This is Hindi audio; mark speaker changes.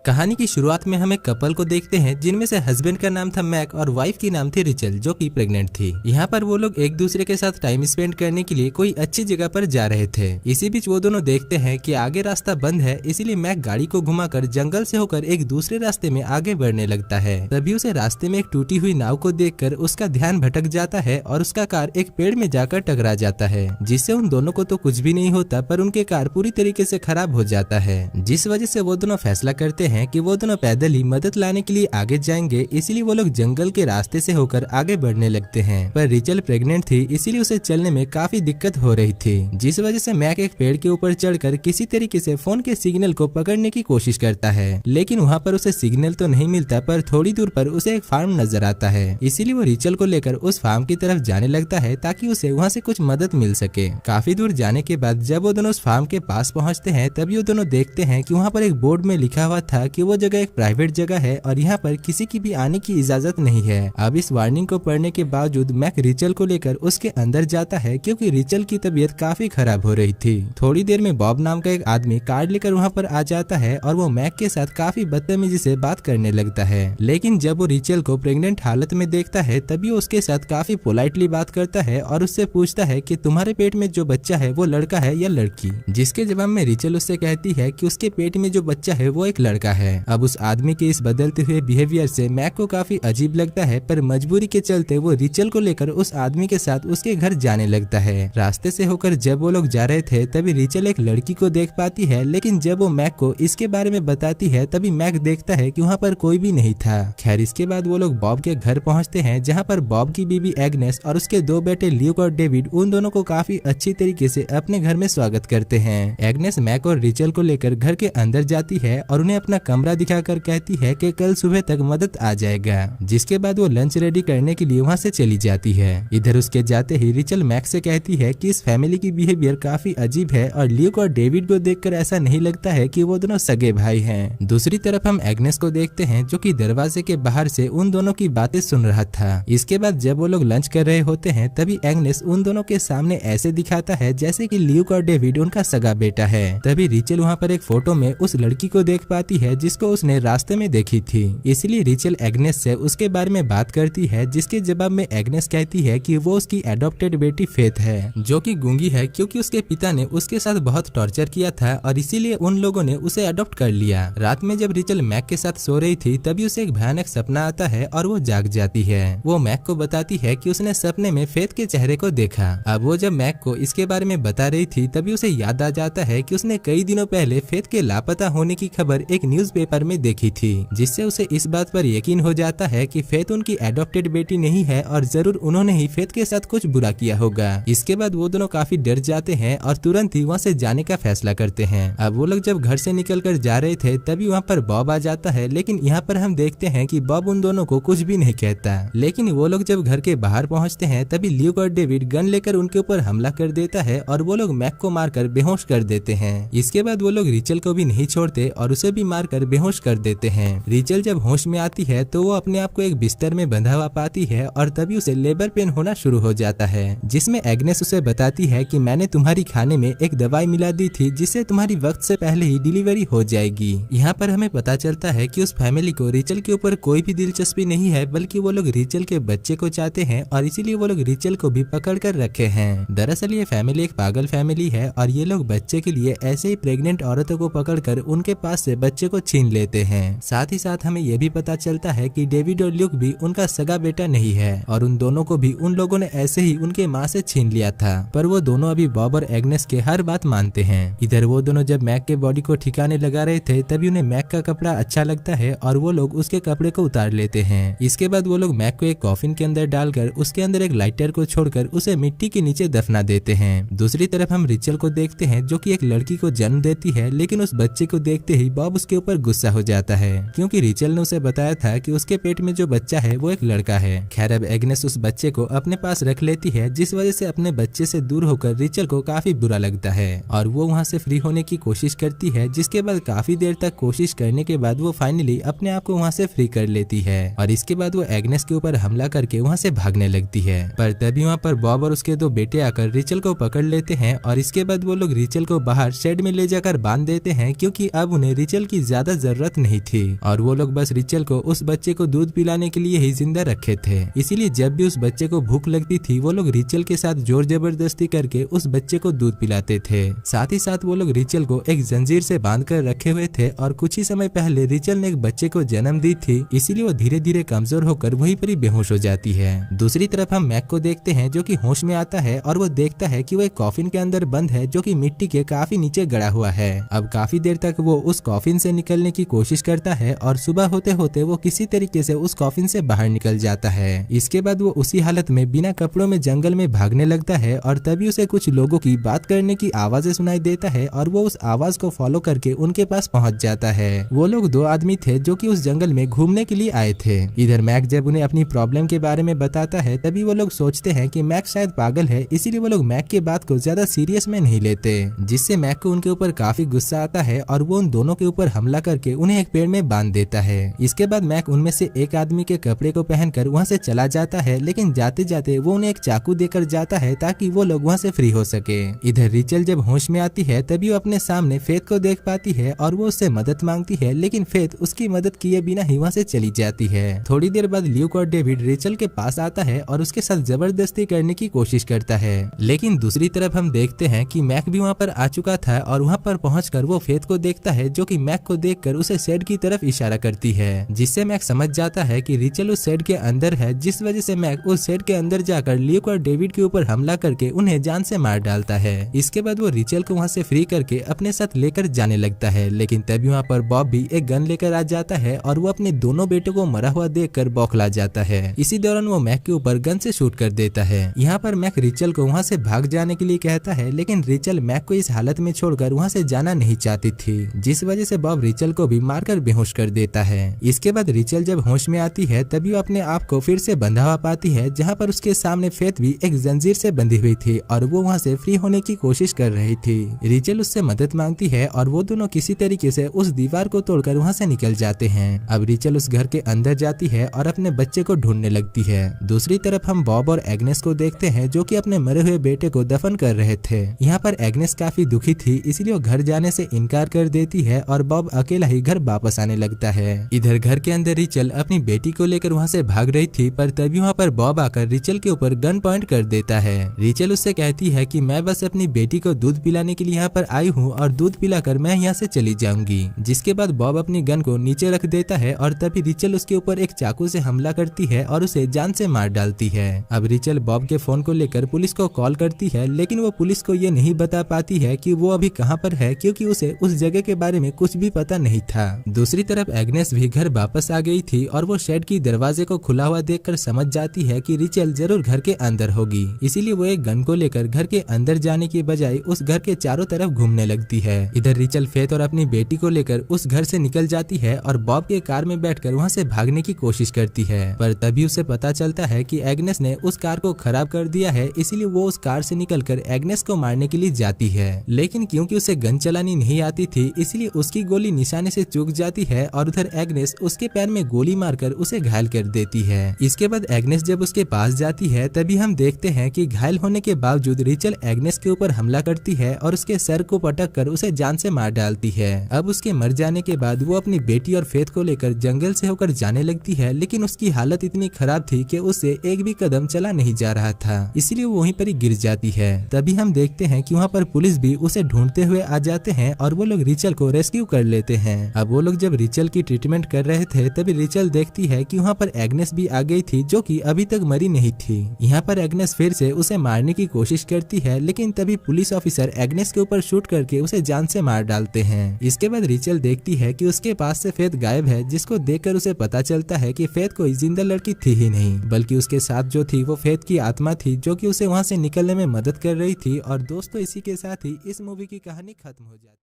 Speaker 1: कहानी की शुरुआत में हम एक कपल को देखते हैं जिनमें से हस्बैंड का नाम था मैक और वाइफ की नाम थी रिचल जो कि प्रेग्नेंट थी। यहाँ पर वो लोग एक दूसरे के साथ टाइम स्पेंड करने के लिए कोई अच्छी जगह पर जा रहे थे। इसी बीच वो दोनों देखते हैं कि आगे रास्ता बंद है, इसीलिए मैक गाड़ी को घुमाकर जंगल से होकर एक दूसरे रास्ते में आगे बढ़ने लगता है। तभी उसे रास्ते में एक टूटी हुई नाव को देखकर उसका ध्यान भटक जाता है और उसका कार एक पेड़ में जाकर टकरा जाता है, जिससे उन दोनों को तो कुछ भी नहीं होता पर उनके कार पूरी तरीके से खराब हो जाता है। जिस वजह से वो दोनों फैसला करते हैं कि वो दोनों पैदल ही मदद लाने के लिए आगे जाएंगे, इसीलिए वो लोग जंगल के रास्ते से होकर आगे बढ़ने लगते हैं। पर रिचल प्रेग्नेंट थी, इसीलिए उसे चलने में काफी दिक्कत हो रही थी, जिस वजह से मैक एक पेड़ के ऊपर चढ़कर किसी तरीके से फोन के सिग्नल को पकड़ने की कोशिश करता है, लेकिन वहाँ पर उसे सिग्नल तो नहीं मिलता। पर थोड़ी दूर पर उसे एक फार्म नजर आता है, इसीलिए वो रिचल को लेकर उस फार्म की तरफ जाने लगता है ताकि उसे वहाँ से कुछ मदद मिल सके। काफी दूर जाने के बाद जब वो दोनों उस फार्म के पास पहुँचते हैं तभी वो दोनों देखते हैं कि वहाँ पर एक बोर्ड में लिखा हुआ था कि वो जगह एक प्राइवेट जगह है और यहाँ पर किसी की भी आने की इजाजत नहीं है। अब इस वार्निंग को पढ़ने के बावजूद मैक रिचल को लेकर उसके अंदर जाता है, क्योंकि रिचल की तबीयत काफी खराब हो रही थी। थोड़ी देर में बॉब नाम का एक आदमी कार्ड लेकर वहाँ पर आ जाता है और वो मैक के साथ काफी बदतमीजी से बात करने लगता है। लेकिन जब वो रिचल को प्रेग्नेंट हालत में देखता है तभी वो उसके साथ काफी पोलाइटली बात करता है और उससे पूछता है कि तुम्हारे पेट में जो बच्चा है वो लड़का है या लड़की। जिसके जवाब में रिचल उससे कहती है कि उसके पेट में जो बच्चा है वो एक लड़का है। अब उस आदमी के इस बदलते हुए बिहेवियर से मैक को काफी अजीब लगता है, पर मजबूरी के चलते वो रिचल को लेकर उस आदमी के साथ उसके घर जाने लगता है। रास्ते से होकर जब वो लोग जा रहे थे तभी रिचल एक लड़की को देख पाती है, लेकिन जब वो मैक को इसके बारे में बताती है तभी मैक देखता है कि वहाँ पर कोई भी नहीं था। खैर इसके बाद वो लोग बॉब के घर पहुँचते हैं, जहाँ पर बॉब की बीबी एग्नेस और उसके दो बेटे ल्यूक और डेविड उन दोनों को काफी अच्छी तरीके से अपने घर में स्वागत करते हैं। एग्नेस मैक और रिचल को लेकर घर के अंदर जाती है और उन्हें अपना कमरा दिखाकर कहती है कि कल सुबह तक मदद आ जाएगा। जिसके बाद वो लंच रेडी करने के लिए वहाँ से चली जाती है। इधर उसके जाते ही रिचल मैक से कहती है कि इस फैमिली की बिहेवियर काफी अजीब है और ल्यूक और डेविड को देखकर ऐसा नहीं लगता है कि वो दोनों सगे भाई हैं। दूसरी तरफ हम एग्नेस को देखते हैं जो कि दरवाजे के बाहर से उन दोनों की बातें सुन रहा था। इसके बाद जब वो लोग लंच कर रहे होते हैं तभी एग्नेस उन दोनों के सामने ऐसे दिखाता है जैसे कि ल्यूक और डेविड उनका सगा बेटा है। तभी रिचल वहाँ पर एक फोटो में उस लड़की को देख पाती है जिसको उसने रास्ते में देखी थी, इसलिए रिचल एग्नेस से उसके बारे में बात करती है, जिसके जवाब में एग्नेस कहती है कि वो उसकी एडॉप्टेड बेटी फेथ है जो कि गूंगी है, क्योंकि उसके पिता ने उसके साथ बहुत टॉर्चर किया था और इसीलिए उन लोगों ने उसे अडॉप्ट कर लिया। रात में जब रिचल मैक के साथ सो रही थी तभी उसे एक भयानक सपना आता है और वो जाग जाती है। वो मैक को बताती है कि उसने सपने में फेथ के चेहरे को देखा। अब वो जब मैक को इसके बारे में बता रही थी तभी उसे याद आ जाता है कि उसने कई दिनों पहले फेथ के लापता होने की खबर एक न्यूज़पेपर में देखी थी, जिससे उसे इस बात पर यकीन हो जाता है कि फेथ उनकी एडॉप्टेड बेटी नहीं है और जरूर उन्होंने ही फेथ के साथ कुछ बुरा किया होगा। इसके बाद वो दोनों काफी डर जाते हैं और तुरंत ही वहाँ से जाने का फैसला करते हैं। अब वो लोग जब घर से निकलकर जा रहे थे तभी वहाँ पर बॉब आ जाता है, लेकिन यहाँ पर हम देखते हैं कि बॉब उन दोनों को कुछ भी नहीं कहता। लेकिन वो लोग जब घर के बाहर पहुँचते हैं तभी ल्यूक और डेविड गन लेकर उनके ऊपर हमला कर देता है और वो लोग मैक को मारकर बेहोश कर देते हैं। इसके बाद वो लोग रिचल को भी नहीं छोड़ते और उसे भी मारकर बेहोश कर देते हैं। रिचल जब होश में आती है तो वो अपने आप को एक बिस्तर में बंधा हुआ पाती है और तभी उसे लेबर पेन होना शुरू हो जाता है, जिसमें एग्नेस उसे बताती है कि मैंने तुम्हारी खाने में एक दवाई मिला दी थी जिससे तुम्हारी वक्त से पहले ही डिलीवरी हो जाएगी। यहाँ पर हमें पता चलता है कि उस फैमिली को रिचल के ऊपर कोई भी दिलचस्पी नहीं है, बल्कि वो लोग रिचल के बच्चे को चाहते हैं और इसीलिए वो लोग रिचल को भी पकड़ कर रखे हैं। दरअसल ये फैमिली एक पागल फैमिली है और ये लोग बच्चे के लिए ऐसे ही प्रेग्नेंट औरतों को पकड़कर उनके पास से बच्चे को छीन लेते हैं। साथ ही साथ हमें यह भी पता चलता है कि डेविड और ल्यूक भी उनका सगा बेटा नहीं है और उन दोनों को भी उन लोगों ने ऐसे ही उनके माँ से छीन लिया था। पर वो दोनों अभी बॉब और एग्नेस के हर बात मानते हैं। इधर वो दोनों जब मैक के बॉडी को ठिकाने लगा रहे थे तभी उन्हें मैक का कपड़ा अच्छा लगता है और वो लोग उसके कपड़े को उतार लेते हैं। इसके बाद वो लोग मैक को एक कॉफिन के अंदर डालकर उसके अंदर एक लाइटर को छोड़कर उसे मिट्टी के नीचे दफना देते हैं। दूसरी तरफ हम रिचल को देखते हैं जो कि एक लड़की को जन्म देती है, लेकिन उस बच्चे को देखते ही बॉब उसके ऊपर गुस्सा हो जाता है, क्योंकि रिचल ने उसे बताया था कि उसके पेट में जो बच्चा है वो एक लड़का है। खैर अब एग्नेस उस बच्चे को अपने पास रख लेती है, जिस वजह से अपने बच्चे से दूर होकर रिचल को काफी बुरा लगता है और वो वहाँ से फ्री होने की कोशिश करती है, जिसके बाद काफी देर तक कोशिश करने के बाद वो फाइनली अपने आप को वहाँ से फ्री कर लेती है और इसके बाद वो एग्नेस के ऊपर हमला करके वहाँ से भागने लगती है। पर तभी वहाँ पर बॉब और उसके दो बेटे आकर रिचल को पकड़ लेते हैं और इसके बाद वो लोग रिचल को बाहर शेड में ले जाकर बांध देते हैं, क्योंकि अब उन्हें रिचल की ज्यादा जरूरत नहीं थी और वो लोग बस रिचल को उस बच्चे को दूध पिलाने के लिए ही जिंदा रखे थे। इसीलिए जब भी उस बच्चे को भूख लगती थी वो लोग रिचल के साथ जोर जबरदस्ती करके उस बच्चे को दूध पिलाते थे। साथ ही साथ वो लोग रिचल को एक जंजीर से बांध कर रखे हुए थे और कुछ ही समय पहले रिचल ने एक बच्चे को जन्म दी थी, इसीलिए वो धीरे धीरे कमजोर होकर वहीं पर ही बेहोश हो जाती है। दूसरी तरफ हम मैक को देखते हैं जो कि होश में आता है और वो देखता है कि वो एक कॉफिन के अंदर बंद है जो कि मिट्टी के काफी नीचे गड़ा हुआ है। अब काफी देर तक वो उस कॉफिन से निकलने की कोशिश करता है और सुबह होते होते वो किसी तरीके से उस कॉफिन से बाहर निकल जाता है। इसके बाद वो उसी हालत में बिना कपड़ों में जंगल में भागने लगता है और तभी उसे कुछ लोगों की बात करने की आवाजें सुनाई देता है और वो उस आवाज को फॉलो करके उनके पास पहुंच जाता है। वो लोग दो आदमी थे जो कि उस जंगल में घूमने के लिए आए थे। इधर मैक जब उन्हें अपनी प्रॉब्लम के बारे में बताता है तभी वो लोग सोचते हैं कि मैक शायद पागल है, इसीलिए वो लोग मैक की बात को ज्यादा सीरियस में नहीं लेते, जिससे मैक को उनके ऊपर काफी गुस्सा आता है और वो उन दोनों के ऊपर हमला करके उन्हें एक पेड़ में बांध देता है। इसके बाद मैक उनमें से एक आदमी के कपड़े को पहनकर वहाँ से चला जाता है, लेकिन जाते जाते वो उन्हें एक चाकू देकर जाता है ताकि वो लोग वहाँ से फ्री हो सके। इधर रिचल जब होश में आती है तभी वो अपने सामने फेथ को देख पाती है और वो उससे मदद मांगती है, लेकिन फेथ उसकी मदद किए बिना ही वहाँ से चली जाती है। थोड़ी देर बाद ल्यूक और डेविड रिचल के पास आता है और उसके साथ जबरदस्ती करने की कोशिश करता है, लेकिन दूसरी तरफ हम देखते हैं कि मैक भी वहाँ पर आ चुका था और वहाँ पर पहुंचकर वो फेथ को देखता है जो कि मैक को देखकर उसे शेड की तरफ इशारा करती है, जिससे मैक समझ जाता है कि रिचल उस शेड के अंदर है, जिस वजह से मैक उस शेड के अंदर जाकर ल्यूक और डेविड के ऊपर हमला करके उन्हें जान से मार डालता है। इसके बाद वो रिचल को वहाँ से फ्री करके अपने साथ लेकर जाने लगता है, लेकिन तभी वहाँ पर बॉब भी एक गन लेकर आ जाता है और वो अपने दोनों बेटों को मरा हुआ देखकर बौखला जाता है। इसी दौरान वो मैक के ऊपर गन से शूट कर देता है। यहाँ पर मैक रिचल को वहाँ से भाग जाने के लिए कहता है, लेकिन रिचल मैक को इस हालत में छोड़कर वहाँ से जाना नहीं चाहती थी, जिस वजह से बॉब रिचल को भी मारकर बेहोश कर देता है। इसके बाद रिचल जब होश में आती है तभी वो अपने आप को फिर से बंधा हुआ पाती है, जहाँ पर उसके सामने फेथ भी एक जंजीर से बंधी हुई थी और वो वहाँ से फ्री होने की कोशिश कर रही थी। रिचल उससे मदद मांगती है और वो दोनों किसी तरीके से उस दीवार को तोड़कर वहाँ से निकल जाते हैं। अब रिचल उस घर के अंदर जाती है और अपने बच्चे को ढूंढने लगती है। दूसरी तरफ हम बॉब और एग्नेस को देखते हैं जो कि अपने मरे हुए बेटे को दफन कर रहे थे। यहाँ पर एग्नेस काफी दुखी थी, इसलिए वो घर जाने से इनकार कर देती है और बॉब अकेला ही घर वापस आने लगता है। इधर घर के अंदर रिचल अपनी बेटी को लेकर वहाँ से भाग रही थी, पर तभी वहाँ पर बॉब आकर रिचल के ऊपर गन पॉइंट कर देता है। रिचल उससे कहती है कि मैं बस अपनी बेटी को दूध पिलाने के लिए यहाँ पर आई हूँ और दूध पिलाकर मैं यहाँ से चली जाऊंगी। जिसके बाद बॉब अपनी गन को नीचे रख देता है और तभी रिचल उसके ऊपर एक चाकू से हमला करती है और उसे जान से मार डालती है। अब रिचल बॉब के फोन को लेकर पुलिस को कॉल करती है, लेकिन वो पुलिस को ये नहीं बता पाती है कि वो अभी कहाँ पर है, क्योंकि उसे उस जगह के बारे में कुछ भी पता नहीं था। दूसरी तरफ एग्नेस भी घर वापस आ गई थी और वो शेड की दरवाजे को खुला हुआ देखकर समझ जाती है कि रिचल जरूर घर के अंदर होगी, इसीलिए वो एक गन को लेकर घर के अंदर जाने की बजाय उस घर के चारों तरफ घूमने लगती है। इधर रिचल फेथ और अपनी बेटी को लेकर उस घर से निकल जाती है और बॉब के कार में बैठकर वहाँ से भागने की कोशिश करती है, पर तभी उसे पता चलता है कि एग्नेस ने उस कार को खराब कर दिया है, इसीलिए वो उस कार से निकलकर एग्नेस को मारने के लिए जाती है, लेकिन क्योंकि उसे गन चलानी नहीं आती थी इसलिए उसकी गोली निशाने से चूक जाती है और उधर एग्नेस उसके पैर में गोली मारकर उसे घायल कर देती है। इसके बाद एग्नेस जब उसके पास जाती है तभी हम देखते हैं कि घायल होने के बावजूद रिचल एग्नेस के ऊपर हमला करती है और उसके सर को पटक कर उसे जान से मार डालती है। अब उसके मर जाने के बाद वो अपनी बेटी और फेथ को लेकर जंगल से होकर जाने लगती है, लेकिन उसकी हालत इतनी खराब थी कि उससे एक भी कदम चला नहीं जा रहा था, इसलिए वो वहीं पर ही गिर जाती है। तभी हम देखते हैं कि वहाँ पर पुलिस भी उसे ढूंढते हुए आ जाते हैं और वो लोग रिचल को रेस्क्यू कर लेते हैं। अब वो लोग जब रिचल की ट्रीटमेंट कर रहे थे तभी रिचल देखती है कि वहाँ पर एग्नेस भी आ गई थी जो कि अभी तक मरी नहीं थी। यहाँ पर एग्नेस फिर से उसे मारने की कोशिश करती है, लेकिन तभी पुलिस ऑफिसर एग्नेस के ऊपर शूट करके उसे जान से मार डालते हैं। इसके बाद रिचल देखती है कि उसके पास से फेथ गायब है, जिसको देखकर उसे पता चलता है कि फेथ कोई जिंदा लड़की थी ही नहीं, बल्कि उसके साथ जो थी वो फेथ की आत्मा थी जो कि उसे वहाँ से निकलने में मदद कर रही थी। और दोस्तों इसी के साथ ही इस मूवी की कहानी खत्म हो जाती है।